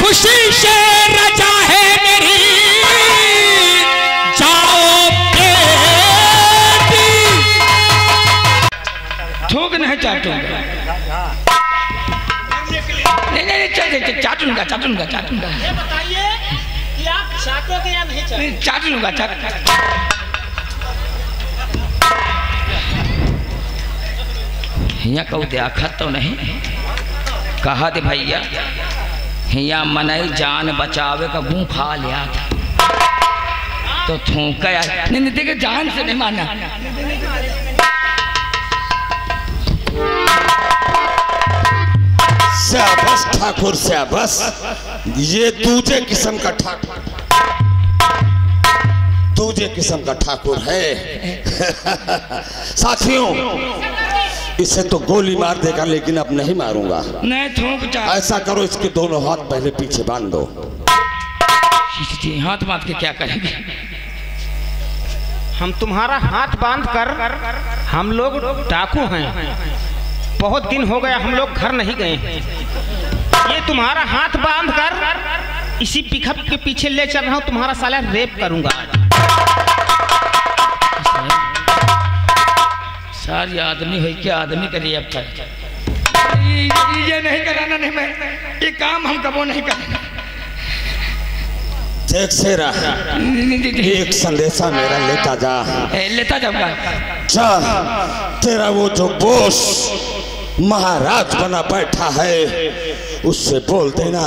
खुशी से रजा है मेरी, जाओ बेटी। थूक नहीं चाटूंगा, नहीं चाटूंगा चाटूंगा चाटूंगा। ये बताइए कि आप चाटोगे या नहीं चाटोगे? चाट लूंगा चाट। हिया कहू देखा तो नहीं कहा थे भैया, हिया मनई जान बचावे का मुंह खा लिया था तो थूका नहीं देखे, जान से नहीं माना। शाबाश ठाकुर शाबाश, ये दूजे किस्म का ठाकुर, दूजे किस्म का ठाकुर है। साथियों इसे तो गोली मार देगा लेकिन अब नहीं मारूंगा। नहीं थूक चाट। ऐसा करो इसके दोनों हाथ पहले पीछे बांध दो। हाथ बांध के क्या करेंगे? हम तुम्हारा हाथ बांध कर, हम लोग डाकू हैं, बहुत दिन हो गया हम लोग घर नहीं गए। ये तुम्हारा हाथ बांध कर इसी पिकअप के पीछे ले चल रहा हूँ, तुम्हारा साला रेप करूंगा। सारी आदमी हो क्या आदमी करिए अब तक ये नहीं कराना, नहीं मैं ये काम हम कबो नहीं करेंगे। देख सेरा, एक संदेशा मेरा लेता जा। लेता जाऊंगा। जा, तेरा वो जो बॉस महाराज बना बैठा है उससे बोल देना,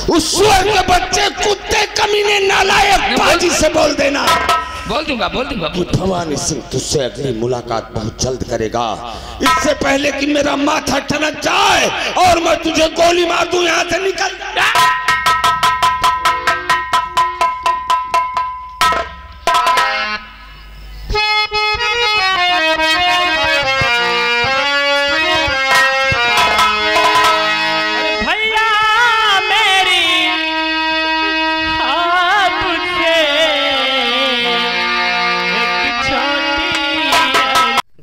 उस स्वर्ग के बच्चे कुत्ते कमीने नालायक बाजी से बोल देना। बोल दूंगा भवानी सिंह तुझसे अगली मुलाकात बहुत जल्द करेगा। इससे पहले कि मेरा माथा टनक जाए और मैं तुझे गोली मार दूं, यहां से निकल।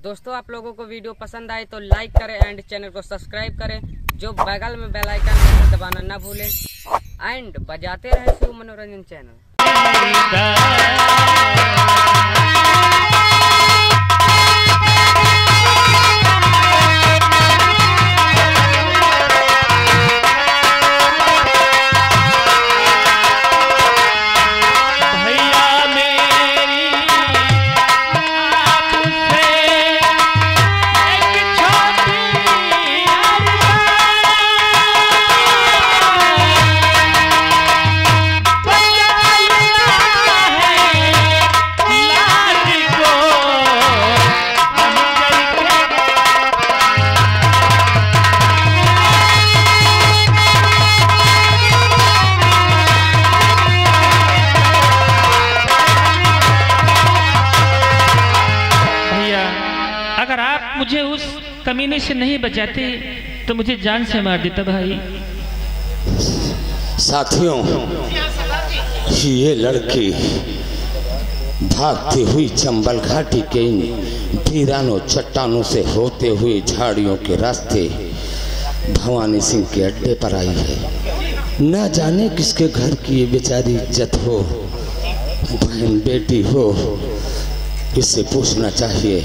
दोस्तों आप लोगों को वीडियो पसंद आए तो लाइक करें एंड चैनल को सब्सक्राइब करें, जो बगल में बेल आइकन है दबाना ना भूलें एंड बजाते रहे शिव मनोरंजन चैनल। मुझे उस कमीने से नहीं बचाते तो मुझे जान से मार देता भाई। साथियों ये लड़की भागती हुई चंबल घाटी के इन वीरानों चट्टानों से होते हुए झाड़ियों के रास्ते भवानी सिंह के अड्डे पर आई है। न जाने किसके घर की ये बेचारी इज्जत हो, बहन बेटी हो, इससे पूछना चाहिए।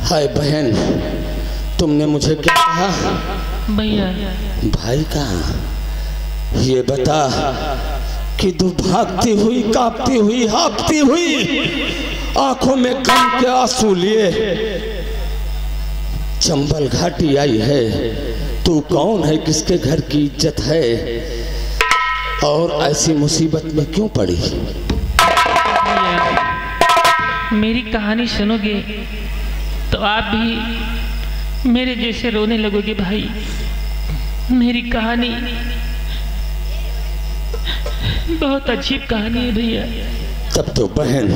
हाय बहन, तुमने मुझे क्या कहा? भैया भाई कहाँ? ये बता कि तू भागती हुई, कांपती हुई, हाँफती हुई, आंखों में गम के आंसू लिए चंबल घाटी आई है। तू कौन है, किसके घर की इज्जत है और ऐसी मुसीबत में क्यों पड़ी? मेरी कहानी सुनोगे तो आप भी मेरे जैसे रोने लगोगे भाई। मेरी कहानी बहुत अजीब कहानी है भैया। तब तो बहन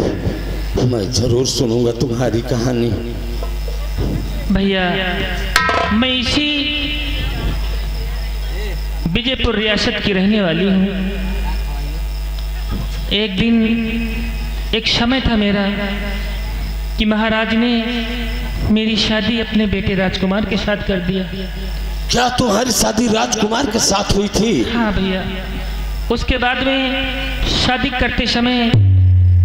मैं जरूर सुनूंगा तुम्हारी कहानी। भैया मैं इसी विजयपुर रियासत की रहने वाली हूँ। एक दिन एक समय था मेरा कि महाराज ने मेरी शादी अपने बेटे राजकुमार के साथ कर दिया। क्या तुम्हारी शादी राजकुमार के साथ हुई थी? हाँ भैया, उसके बाद में शादी करते समय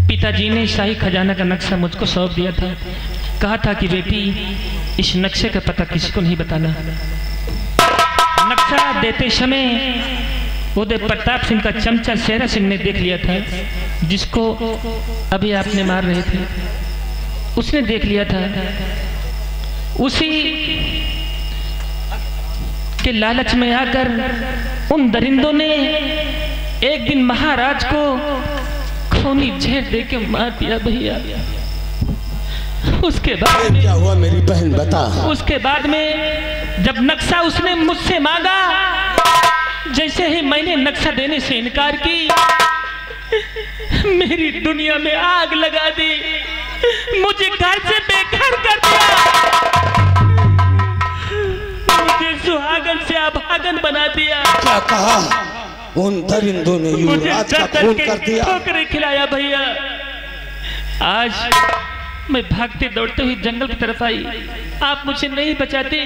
पिताजी ने शाही खजाना का नक्शा मुझको सौंप दिया था। कहा था कि बेटी इस नक्शे का पता किसी को नहीं बताना। नक्शा देते समय उदय प्रताप सिंह का चमचा शेरा सिंह ने देख लिया था, जिसको अभी आपने मार रहे थे। उसने देख लिया था। उसी के लालच में आकर उन दरिंदों ने एक दिन महाराज को खूनी जहर दे के मार दिया भैया। उसके बाद क्या हुआ मेरी बहन, बता। उसके बाद में जब नक्शा उसने मुझसे मांगा, जैसे ही मैंने नक्शा देने से इनकार की, मेरी दुनिया में आग लगा दी, मुझे घर से बेघर कर दिया, मुझे सुहागन से अभागन बना दिया। क्या कहा? उन दरिंदों ने युवराज का खून कर दिया। ठोकरें खिलाया भैया। आज मैं भागते दौड़ते हुए जंगल की तरफ आई। आप मुझे नहीं बचाते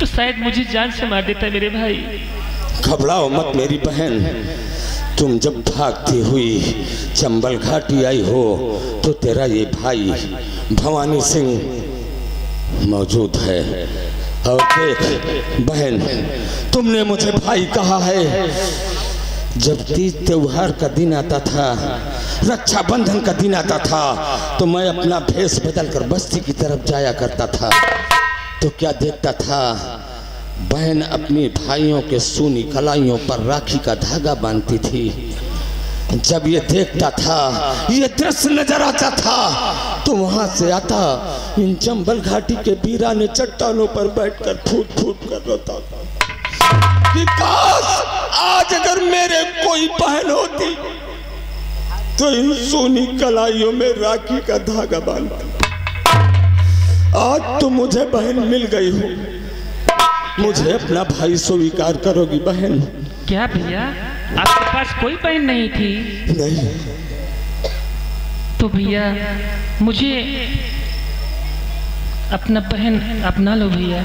तो शायद मुझे जान से मार देता मेरे भाई। घबराओ मत मेरी बहन, तुम जब भागती हुई चंबल घाटी आई हो तो तेरा ये भाई भवानी सिंह मौजूद है। और देख बहन, तुमने मुझे भाई कहा है। जब तीज त्योहार का दिन आता था, रक्षाबंधन का दिन आता था, तो मैं अपना भेष बदलकर बस्ती की तरफ जाया करता था। तो क्या देखता था, बहन अपने भाइयों के सूनी कलाइयों पर राखी का धागा बांधती थी। जब ये देखता था, ये दृश्य नजर आता था, तो वहां से आता इन चंबल घाटी के वीराने चट्टानों पर बैठकर फूट फूट कर रोता था कि काश आज अगर मेरे कोई बहन होती तो इन सोनी कलाइयों में राखी का धागा बांधता। आज तो मुझे बहन मिल गई हो, मुझे अपना भाई स्वीकार करोगी बहन? क्या भैया, आपके पास कोई बहन नहीं थी? नहीं। तो भैया मुझे अपना बहन अपना लो भैया,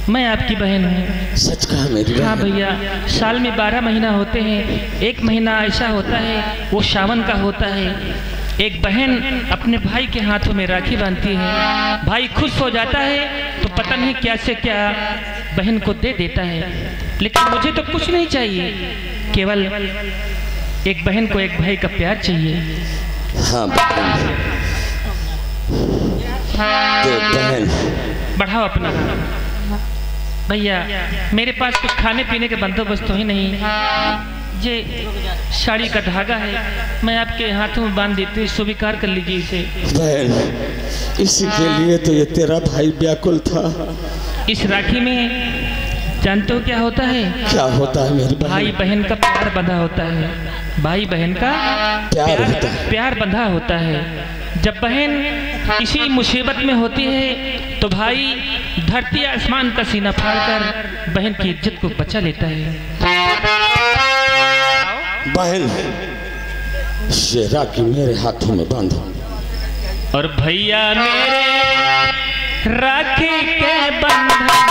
मैं आपकी बहन हूँ। सच कहा मेरी बहन? हाँ भैया, साल में 12 महीना होते हैं, एक महीना ऐसा होता है वो सावन का होता है। एक बहन अपने भाई के हाथों में राखी बांधती है, भाई खुश हो जाता है तो पता नहीं क्या से क्या बहन को दे देता है। लेकिन मुझे तो कुछ नहीं चाहिए, केवल एक बहन को एक भाई का प्यार चाहिए। हाँ बहन, बहन बढ़ाओ अपना। भैया मेरे पास कुछ खाने पीने के बंदोबस्त तो ही नहीं, ये साड़ी का धागा है, मैं आपके हाथों में बांध देती हूँ, स्वीकार कर लीजिए इसे। बहन, इसी के लिए तो ये तेरा भाई व्याकुल था। इस राखी में जानते हो क्या होता है? क्या होता है मेरी बहन? भाई बहन का प्यार बंधा होता है, भाई बहन का प्यार होता है, प्यार बंधा होता है। जब बहन किसी मुसीबत में होती है तो भाई धरती आसमान का सीना फाड़कर बहन की इज्जत को बचा लेता है। बहन, ये राखी मेरे हाथों में बांधो। और भैया मेरे राखी के बंधन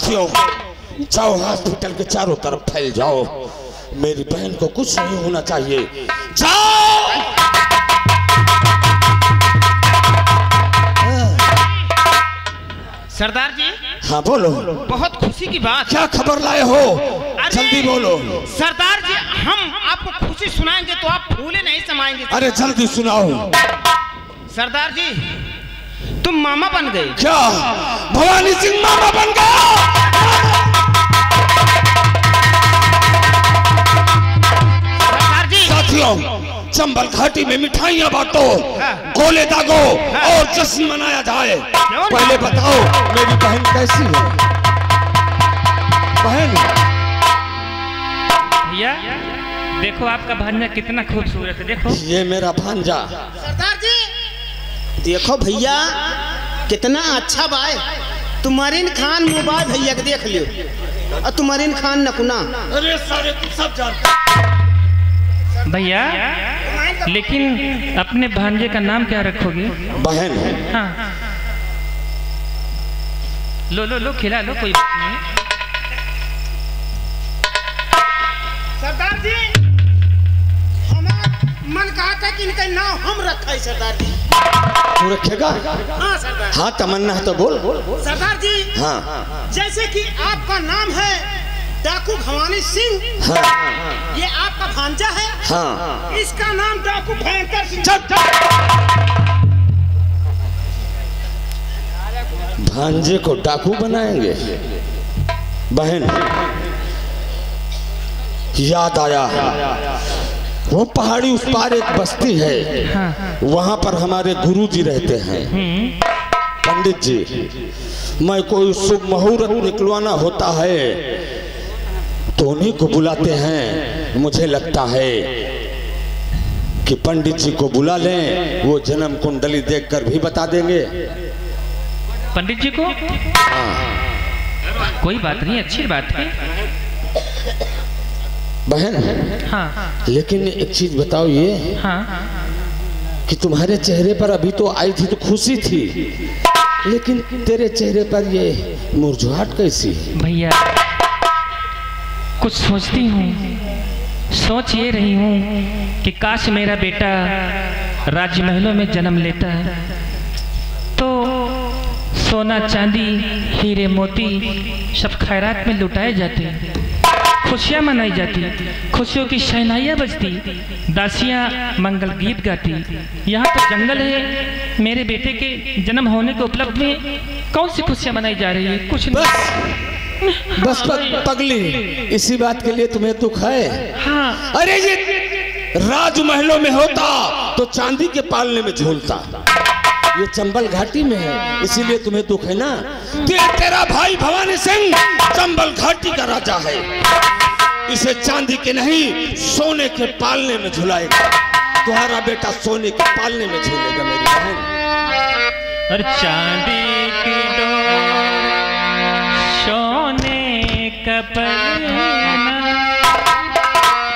साथियों, जाओ हॉस्पिटल के चारों तरफ फैल जाओ, मेरी बहन को कुछ नहीं होना चाहिए। जाओ। सरदार जी। हाँ बोलो। बहुत खुशी की बात। क्या खबर लाए हो? जल्दी बोलो। सरदार जी, हम आपको खुशी सुनाएंगे तो आप फूले नहीं समाएंगे। अरे जल्दी सुनाओ। सरदार जी, तुम मामा बन गए। क्या भवानी सिंह मामा बन गया? सरदार जी। साथियों, चंबल घाटी में मिठाइयाँ बांटो, गोले दागो और जश्न मनाया जाए। पहले बताओ मेरी बहन कैसी है? बहन। भैया देखो आपका भांजा कितना खूबसूरत है, देखो। ये मेरा भांजा। सरदार जी देखो भैया कितना अच्छा बाय। तुम्हारीन खान मोबाइल भैया के देख लियो, और तुम्हारीन खान नकुना। अरे सारे तुम सब जानते। भैया लेकिन अपने भांजे का नाम क्या रखोगे? बहन। हाँ लो लो लो, खिला लो, कोई बात नहीं। सरदार जी हमारा मन कहा था कि इनका नाम हम रखा है। सरदार जी तू रखेगा? हाँ सरदार। हाँ तमन्ना है तो बोल। सरदार जी हाँ। जैसे कि आपका नाम है डाकू भवानी सिंह। हाँ। ये आपका भांजा है। हाँ। इसका नाम डाकू भयंकर सिंह। भांजे को डाकू बनाएंगे? बहन याद आया, वो पहाड़ी उस पार एक बस्ती है, वहां पर हमारे गुरुजी रहते हैं, पंडित जी। मैं कोई शुभ मुहूर्त निकलवाना होता है तो उन्हीं को बुलाते हैं। मुझे लगता है कि पंडित जी को बुला लें, वो जन्म कुंडली देखकर भी बता देंगे। पंडित जी को? कोई बात नहीं, अच्छी बात है। बहन। हाँ। लेकिन एक चीज बताओ, ये कि तुम्हारे चेहरे पर अभी तो आई थी तो खुशी थी, लेकिन तेरे चेहरे पर ये मुरझाहट कैसी है? भैया कुछ सोचती हूँ, सोच ये रही हूँ कि काश मेरा बेटा राजमहलों में जन्म लेता है तो सोना चांदी हीरे मोती सब खैरात में लुटाए जाते, खुशियाँ मनाई जाती, खुशियों की शहनाइयाँ बजती, दासियाँ मंगल गीत गाती। यहाँ तो जंगल है, मेरे बेटे के जन्म होने के उपलक्ष्य में कौन सी खुशियाँ मनाई जा रही है? कुछ नहीं। बस पगली, इसी बात के लिए तुम्हें दुख है? हाँ। अरे ये राजमहलों में होता तो चांदी के पालने में झूलता, ये चंबल घाटी में है, इसीलिए तुम्हें दुख है ना। तेरा भाई भवानी सिंह चंबल घाटी का राजा है, इसे चांदी के नहीं सोने के पालने में झुलाएगा। तुम्हारा बेटा सोने के पालने में झूलेगा मेरी बहन। और चांदी की डोर सोने का पलना,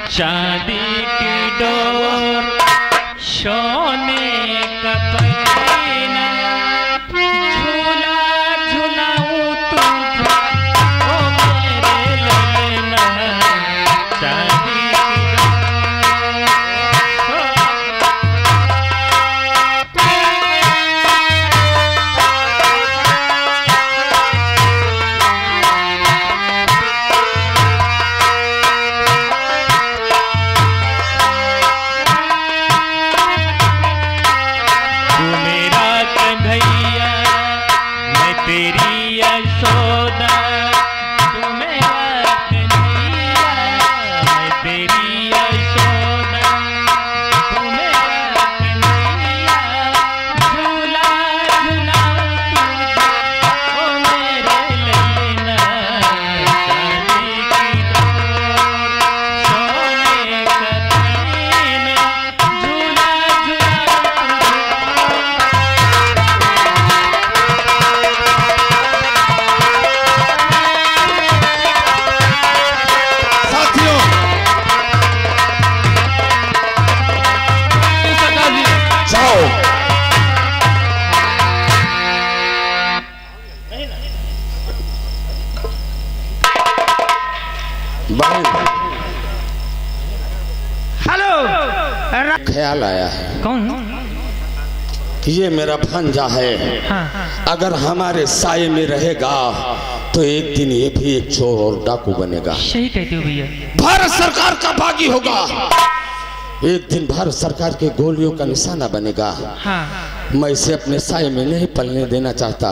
चांदी की डोर सोने का पलना, झूला झूलाऊं तुझे ओ मेरे ललना, चांदी ख्याल आया है। कौन? ये मेरा भांजा है। हाँ। अगर हमारे साये में रहेगा तो एक दिन ये भी एक चोर और डाकू बनेगा। सही कहते हो भैया। भारत सरकार का बागी होगा, एक दिन भारत सरकार के गोलियों का निशाना बनेगा। हाँ। मैं इसे अपने साये में नहीं पलने देना चाहता।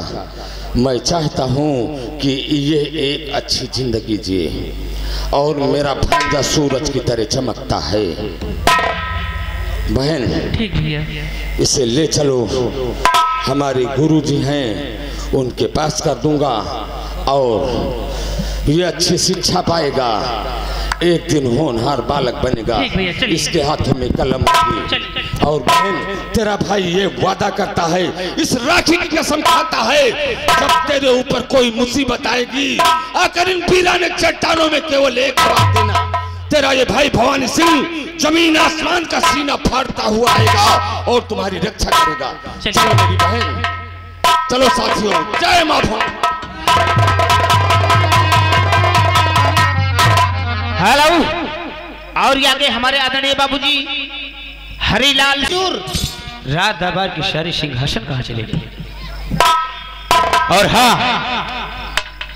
मैं चाहता हूँ कि ये एक अच्छी जिंदगी जिए और मेरा भांजा सूरज की तरह चमकता है। बहन, ठीक भैया। इसे ले चलो, हमारे गुरुजी हैं, उनके पास कर दूंगा और ये अच्छी शिक्षा पाएगा, एक दिन होनहार बालक बनेगा। इसके हाथों में कलम होगी। और बहन, तेरा भाई ये वादा करता है, इस राखी की कसम खाता है, जब तेरे ऊपर कोई मुसीबत आएगी आकर इन वीराने चट्टानों में केवल एक बात देना, तेरा ये भाई भवानी सिंह जमीन आसमान का सीना फाड़ता हुआ आएगा और तुम्हारी रक्षा करेगा। चलो मेरी बहन, चलो साथियों, जय मां भवानी। हेलो, और आगे हमारे आदरणीय बाबूजी हरिलाल चूर रात दरबार की शाही सिंहासन कहाँ चले गए? और हाँ,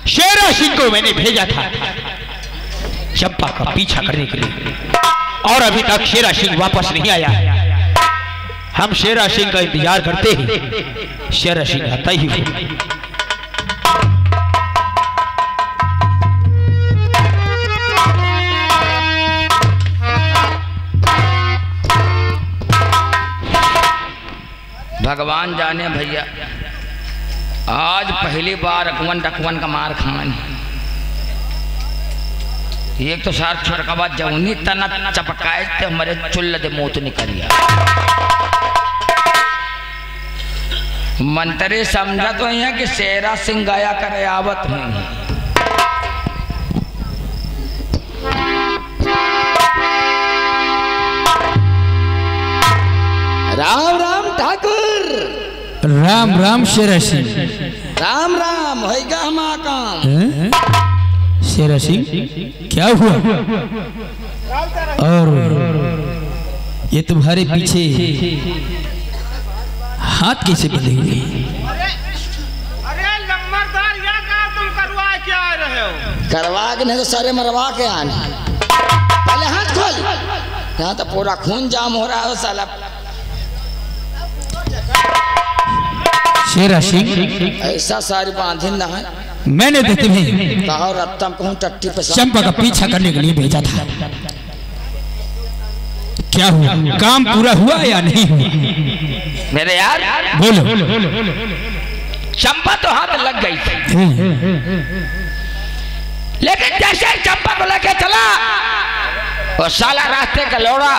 शेरा सिंह को मैंने भेजा था चंपा का पीछा करने के लिए, और अभी तक शेरा सिंह वापस नहीं आया। हम शेरा सिंह का इंतजार करते हैं, शेरा सिंह आता ही हो। भगवान जाने भैया, आज पहली बार अकवन डकवन का मार खान। एक तो सार छोटका बात जौनी तना चपकाए थे हमारे चुल्ल दे मोत निकलिया। मंत्री समझा तो यहाँ कि शेरा सिंह गाया करे आवत नहीं। राम राम ठाकुर। राम राम शेरा सिंह। राम राम होगा हमारा काम। शेरा सिंह, क्या हुआ? और ये तुम्हारे पीछे हाथ कैसे बंधे हुए? अरे लम्बरदार, या का तुम करवा के आ रहे हो? करवा के नहीं तो सारे मरवा के आने। पहले हाथ खोल, यहाँ तो पूरा खून जाम हो रहा है साला। शेरा सिंह, ऐसा सारी बांधे न है। मैंने तो तुम्हें कहा रत्तम कहूँ टट्टी पे चंपा का पीछा करने के लिए भेजा था। क्या हुआ? काम पूरा हुआ या नहीं हुआ? मेरे यार बोलो। चंपा तो हाथ लग गई थी, लेकिन जैसे चंपा को लेके चला और साला रास्ते का लौड़ा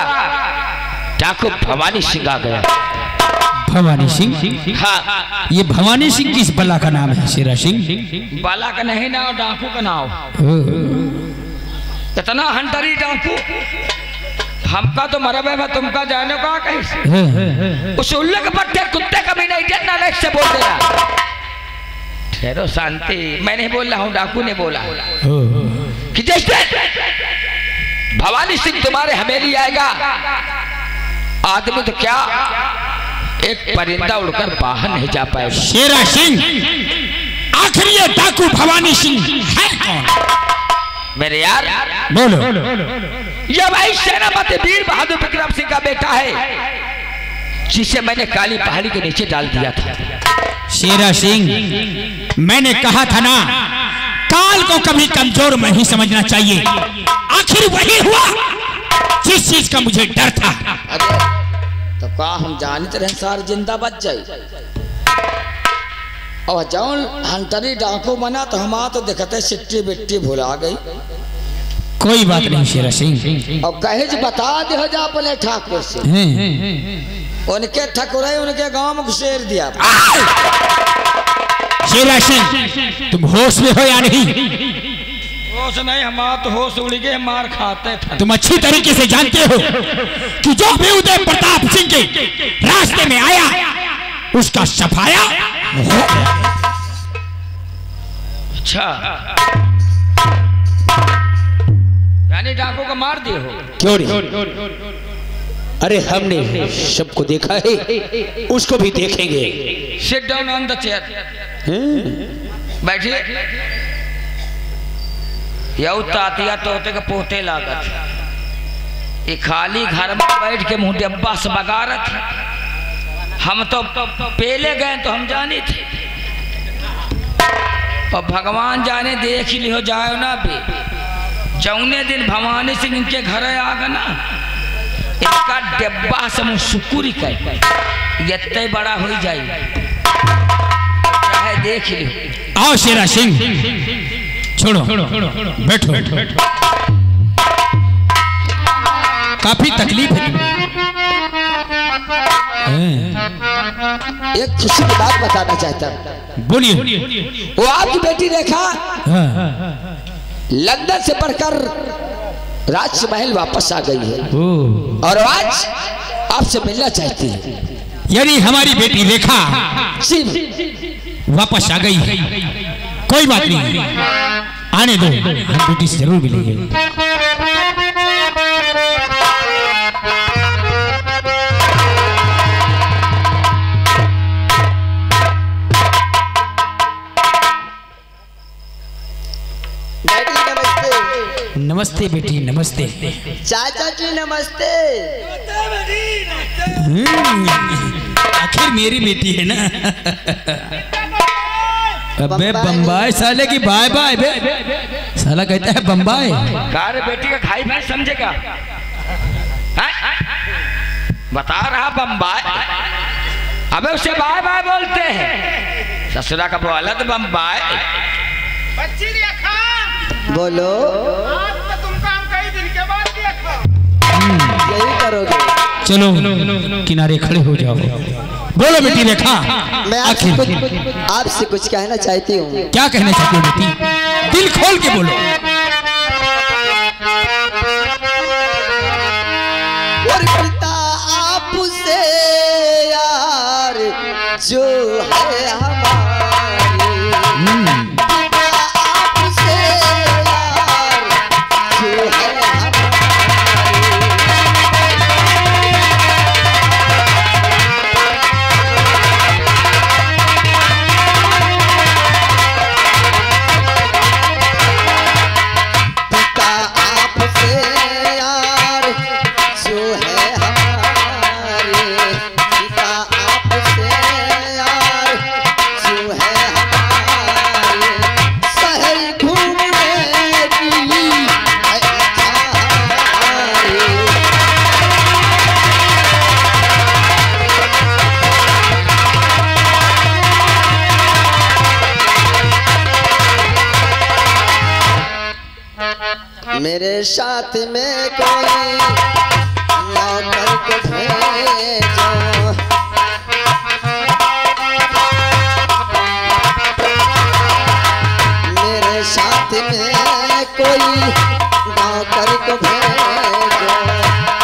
डाकू भवानी सिंह आ गया। भवानी सिंह? हाँ। ये भवानी सिंह किस बला का नाम है शेरा सिंह? बाला का नहीं नाव, डाकू का नाव। इतना हंटरी डाकू, हमका तो मरबे में तुमका जाने का कैसे? उस उल्लू के पट्टे कुत्ते कभी नहीं देना, नहीं से बोल देना। ठहरो शांति, मैं नहीं बोल रहा हूँ, डाकू ने बोला कि जैसे भवानी सिंह तुम्हारे हवेली आएगा, आदमी तो क्या एक परिंदा उड़कर बाहर नहीं जा पाएगा। शेरा सिंह, आखिर ये डाकू भवानी सिंह है कौन? मेरे यार बोलो। ये भाई सेनापति वीर बहादुर विक्रम सिंह का बेटा है, जिसे मैंने काली पहाड़ी के नीचे डाल दिया था। शेरा सिंह, मैंने कहा था ना, काल को कभी कमजोर नहीं समझना चाहिए। आखिर वही हुआ जिस चीज का मुझे डर था। तो का हम जानते रहे सार जिंदा बच जाए, और जौन हंटरी डाकू बना तो हम तो देखते सिट्टी बिट्टी भुला गई। कोई बात नहीं शेरा सिंह। और कहे बता दे जा अपने ठाकुर से, उनके ठाकुर उनके गांव में घुसेर दिया। शेरा सिंह, तुम होश में हो या नहीं? होश नहीं, हमारा तो होश उड़ गए, मार खाते थे। तुम अच्छी तरीके से जानते हो कि जो भी उदय प्रताप सिंह के रास्ते में आया उसका सफाया। अच्छा, यानी डाकू को मार दिए हो? क्यों नहीं? अरे हमने सबको देखा है, उसको भी देखेंगे। Sit down on the chair. बैठिए। यऊ तातिया तोते के पोते लागत, ये खाली घर में बैठ के मुंह डब्बा से बगारत। हम तो पहले गए तो हम जाने थे, और भगवान जाने देख ही लियो जाए ना भी। जौने दिन भवानी सिंह इनके घर आगा ना, इनका डब्बा से मुँह सुकुरी कर इतने बड़ा हो जाए, चाहे देख लियो। आओ शेरा सिंह, छोड़ो बैठो। काफी तकलीफ है। एक खुशी की बात बताना चाहता हूँ। बोलिए। वो आपकी बेटी रेखा लंदन से पढ़कर राजमहल वापस आ गई है, और आज आपसे मिलना चाहती है। यानी हमारी बेटी रेखा वापस आ गई है। कोई बात नहीं, आने दो, हम बेटी से जरूर मिलेंगे। नमस्ते बेटी, नमस्ते। चाचा जी नमस्ते। आखिर मेरी बेटी है ना। अबे बम्बाई साले की बाय बाय बे, साला कहता है बम्बाई। कार बेटी का खाई भाई समझेगा, बता रहा बम्बाई। अबे उसे बाय बाय बोलते हैं, ससुरा का बोला तो बम्बाई। बच्ची रेखा बोलो। आज तो तुमको हम कई दिन के बाद देखा। यही करोगे? चलो किनारे खड़े हो जाओ। बोलो बेटी रेखा, मैं आपसे कुछ कहना चाहती हूँ। क्या कहना चाहती हो बेटी? दिल खोल के बोलो। और पिता आपसे यार जो है हमारी, पिता आपसे यार जो है मेरे साथ में कोई नौकर को भेजो, मेरे साथ में कोई नौकर को भेजो,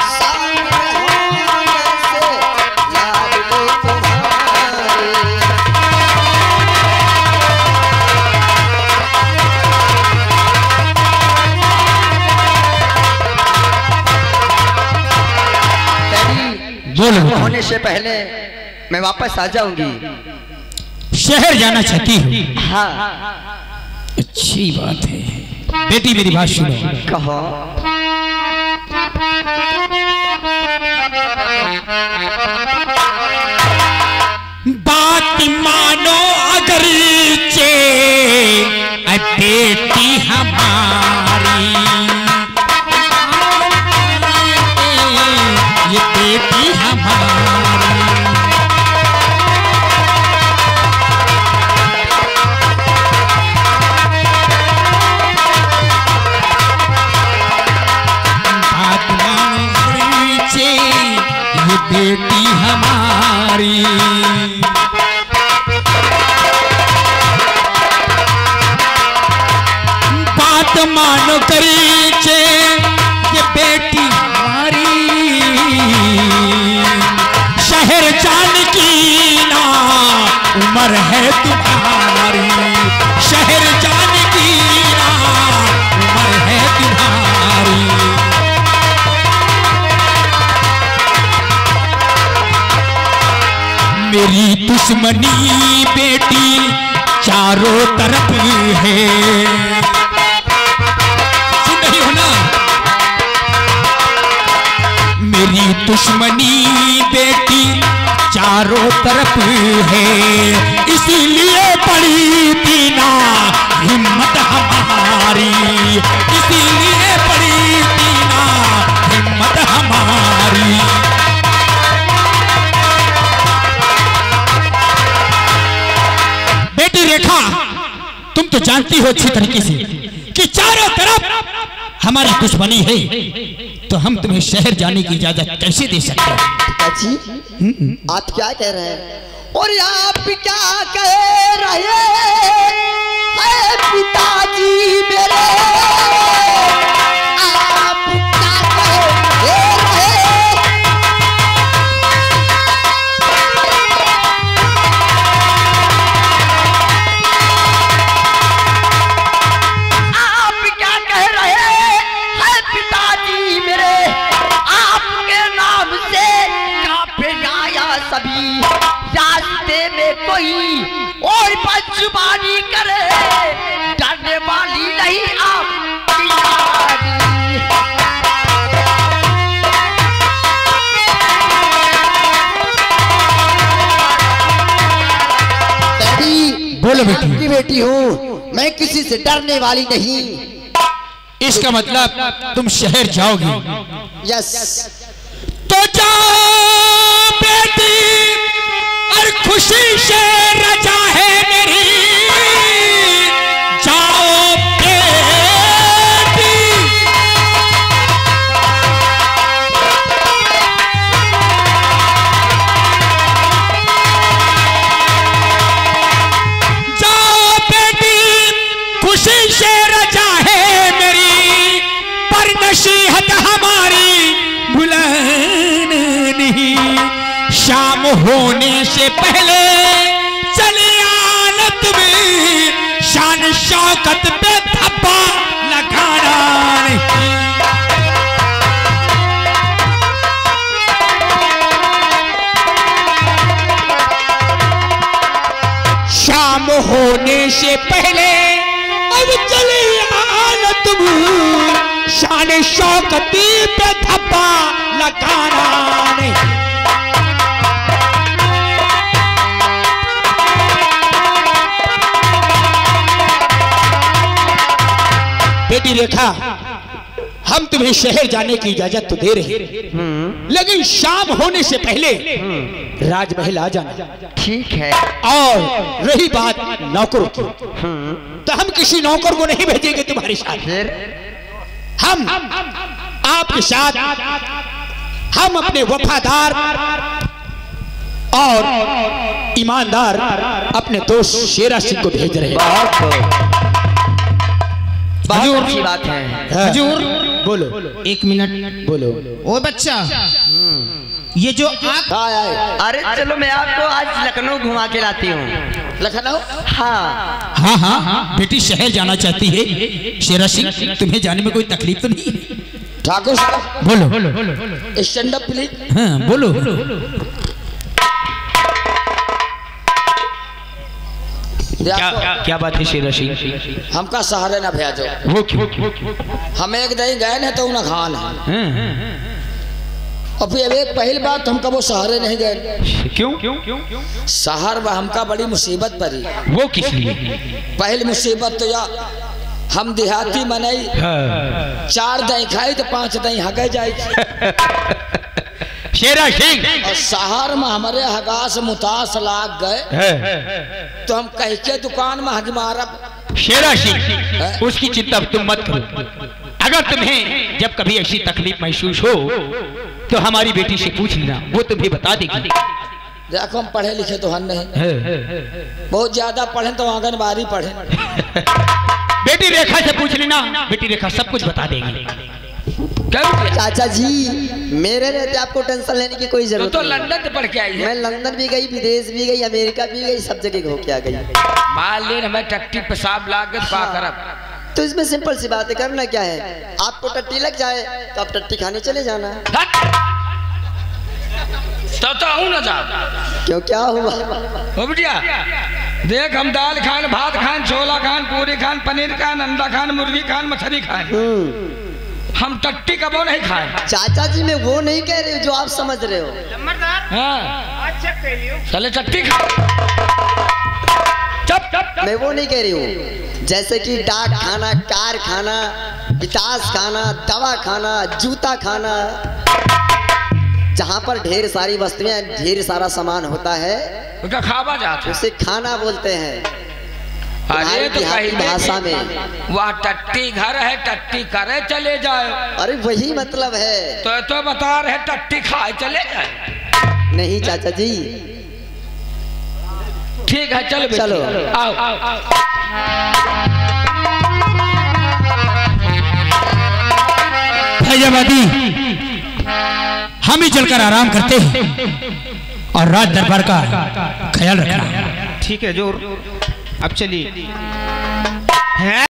सामने होने से लाडली तुम्हारी। होने से पहले मैं वापस आ जाऊंगी। शहर जाना चाहती हूँ? हाँ। अच्छी बात है बेटी, मेरी बात सुनो। कहो। बात मानो अगर चे बेटी हमारी, ये बेटी हमारी। बात मानो चे ये बेटी हमारी। बात मानो करीचे ये बेटी हमारी, शहर जान की ना उम्र है तुम्हारी, शहर जान की ना उम्र है तुम्हारी। मेरी दुश्मनी बेटी चारों तरफ है। सुन रही हो ना? मेरी दुश्मनी बेटी चारों तरफ है, इसीलिए पड़ी थी ना हिम्मत हमारी, इसीलिए पड़ी थी ना हिम्मत हमारी। बेटी रेखा, तुम तो जानती हो अच्छी तरीके से कि चारों तरफ हमारी दुश्मनी है, तो हम तुम्हें शहर जाने की इजाजत कैसे दे सकते हैं? पिताजी, आप क्या कह रहे हैं और आप क्या कह रहे हैं पिताजी मेरे? आप क्या कह रहे हैं? आप क्या कह रहे हैं पिताजी मेरे? आपके नाम से कांपे आया सभी, रास्ते में कोई और बदजुबानी करे, डरने वाली नहीं आपकी यारी। डैडी, बोलो मैं बेटी। आपकी बेटी हूँ, मैं किसी से डरने वाली नहीं। इसका मतलब तुम शहर जाओगी? यस। तो जाओ बेटी, और खुशी से रजा है मेरी, जाओ बेटी। जाओ बेटी, खुशी से रजा है मेरी, पर नसीहत हमारी भुलाना नहीं। शाम होने से पहले चले आना तुम्हें, शान शौकत पे धब्बा लगाना नहीं। शाम होने से पहले अब चले आना तुम, शान शौकती पे धब्बा लगाना नहीं। बेटी रेखा, हम तुम्हें शहर जाने की इजाजत तो दे रहे हैं, लेकिन शाम होने से पहले राजमहल आ जाना। ठीक है। और रही बात नौकरों की, तो हम किसी नौकर को नहीं भेजेंगे तुम्हारे साथ। फिर हम आपके साथ हम अपने वफादार और ईमानदार अपने दोस्त शेरा सिंह को भेज रहे हैं। बहुत अच्छी बात है। हजूर, बोलो। एक मिनट बोलो। ओ बच्चा, ये जो आप अरे चलो मैं आपको आज लखनऊ घुमा के लाती हूँ। लखनऊ? हाँ। हाँ हाँ हाँ, बेटी शहर जाना चाहती है। शेरा सिंह, तुम्हें जाने में कोई तकलीफ तो नहीं है? ठाकुर साहब, बोलो। Stand up please. हाँ बोलो। क्या बात है शेरा सिंह? हमका सहारे ना भेजो। वो क्यों? हम एक दिन गए न तो न खान है, और फिर एक पहली बात हमका वो सहारे नहीं गए। क्यों? शहर में हमका बड़ी मुसीबत पड़ी। वो किस लिए? पहली मुसीबत तो या हम देहाती मनई, 4 दही खाई तो 5 दही हगे जाए। शेरा सिंह, और शहर में हमारे हगास मुतास लाग गए तो हम कह के दुकान में हग मारब। शेरा सिंह, उसकी चिंता तुम मत करो। अगर तुम्हें जब कभी ऐसी तकलीफ महसूस हो तो हमारी बेटी से पूछ लेना, वो तुम्हें बता देगी। देखो हम पढ़े लिखे तो हम नहीं, बहुत ज्यादा पढ़े तो आंगनबाड़ी पढ़े। बेटी रेखा से पूछ लेना, बेटी रेखा सब कुछ बता देगी। चाचा जी, मेरे रहते आपको टेंशन लेने की कोई जरूरत तो नहीं। लंदन से पढ़ के आई है। मैं लंदन भी गई, विदेश भी गई, अमेरिका भी गई, सब जगह घूम के आ गई। मान ले हमें टट्टी पेशाब लागत का करब। तो इसमें सिंपल सी बात है, करना क्या है? आपको टट्टी लग जाए तो आप टट्टी खाने चले जाना। तो तो हूँ ना जा। क्यों, क्या हुआ? हो बिटिया देख, हम दाल खान, भात खान, छोला खान, पूरी खान, पनीर खान, अंडा खान, मुर्गी खान, मछली खान, हम टट्टी कबो नहीं खाए। चाचा जी मैं वो नहीं कह रही हूँ जो आप समझ रहे हो। हाँ चले टट्टी खा। चप मैं वो नहीं कह रही हूँ, जैसे कि डाक खाना, कार खाना, पितास खाना, दवा खाना, जूता खाना, जहाँ पर ढेर सारी वस्तुएं, ढेर सारा सामान होता है उसका खावा जाता, उसे खाना बोलते हैं। अरे तो देहाती भाषा में वह टट्टी घर है, टट्टी करे चले जाए। अरे वही मतलब है। तो बता रहे टट्टी खाए चले जाए। नहीं चाचा जी, ठीक है चलो चलो आओ। फैजाबादी हम ही चलकर आराम करते हैं और राज दरबार का ख्याल रखना। ठीक है जोर, अब चलिए।